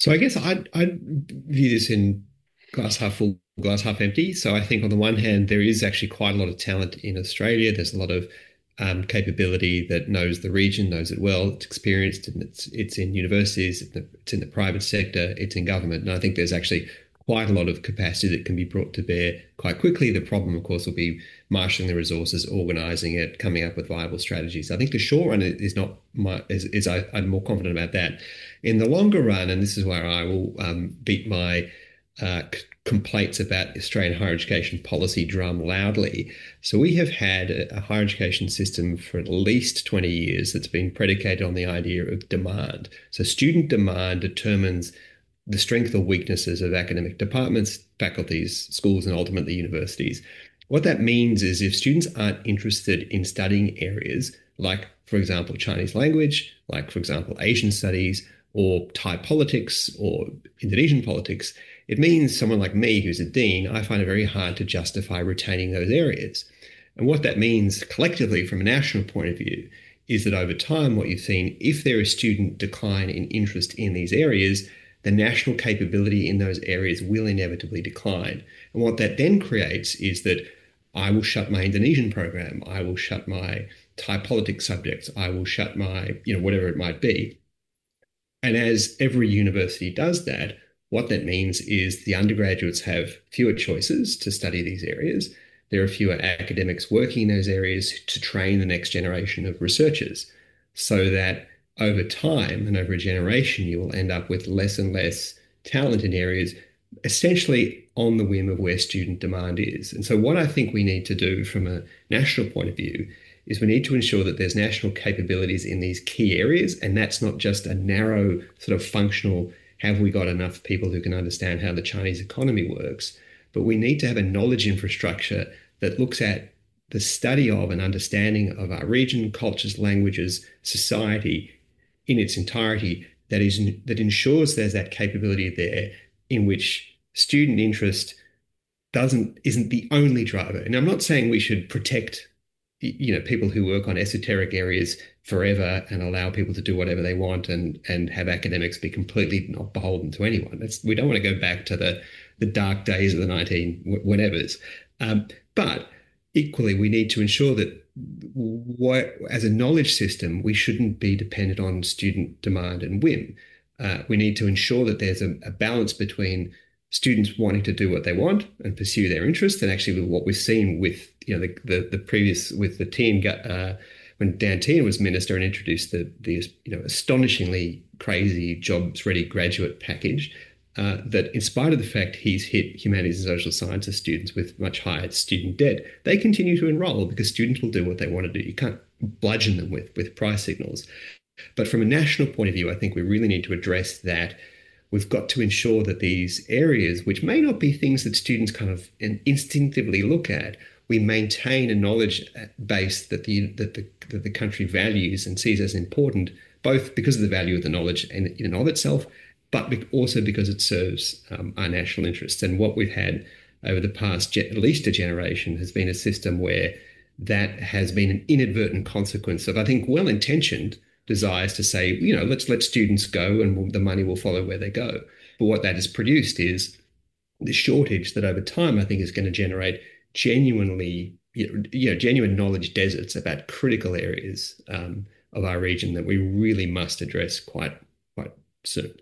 So I guess I'd view this in glass half full, glass half empty. So I think on the one hand, there is actually quite a lot of talent in Australia. There's a lot of capability that knows the region, knows it well. It's experienced, and it's in universities, it's in the private sector, it's in government. And I think there's actually quite a lot of capacity that can be brought to bear quite quickly. The problem, of course, will be marshalling the resources, organising it, coming up with viable strategies. I think the short run is not my is I'm more confident about that. In the longer run, and this is where I will beat my complaints about Australian higher education policy drum loudly. So we have had a higher education system for at least 20 years that's been predicated on the idea of demand. So student demand determines the strength or weaknesses of academic departments, faculties, schools, and ultimately universities. What that means is if students aren't interested in studying areas like, for example, Chinese language, like, for example, Asian studies, or Thai politics, or Indonesian politics, it means someone like me, who's a dean, I find it very hard to justify retaining those areas. And what that means collectively from a national point of view is that over time, what you've seen, if there is student decline in interest in these areas, the national capability in those areas will inevitably decline. And what that then creates is that I will shut my Indonesian program, I will shut my Thai politics subjects, I will shut my, whatever it might be. And as every university does that, what that means is the undergraduates have fewer choices to study these areas. There are fewer academics working in those areas to train the next generation of researchers, so that over time and over a generation, you will end up with less and less talent in areas essentially on the whim of where student demand is. And so what I think we need to do from a national point of view is we need to ensure that there's national capabilities in these key areas. And that's not just a narrow sort of functional, have we got enough people who can understand how the Chinese economy works? But we need to have a knowledge infrastructure that looks at the study of and understanding of our region, cultures, languages, society in its entirety that ensures there's that capability there in which student interest isn't the only driver. And I'm not saying we should protect people who work on esoteric areas forever and allow people to do whatever they want and have academics be completely not beholden to anyone. We don't want to go back to the dark days of the 19 whatevers. But equally, we need to ensure that as a knowledge system, we shouldn't be dependent on student demand and whim. We need to ensure that there's a balance between students wanting to do what they want and pursue their interests, and actually with what we've seen with the previous with the team when Dan Tehan was minister and introduced the astonishingly crazy jobs ready graduate package. That in spite of the fact he's hit humanities and social sciences students with much higher student debt, they continue to enroll because students will do what they want to do. You can't bludgeon them with price signals. But from a national point of view, I think we really need to address that. We've got to ensure that these areas, which may not be things that students kind of instinctively look at, we maintain a knowledge base that the country values and sees as important, both because of the value of the knowledge in and of itself, but also because it serves our national interests. And what we've had over the past at least a generation has been a system where that has been an inadvertent consequence of, I think, well-intentioned desires to say, let's let students go and the money will follow where they go. But what that has produced is the shortage that over time, I think, is going to generate genuine knowledge deserts about critical areas of our region that we really must address quite soon.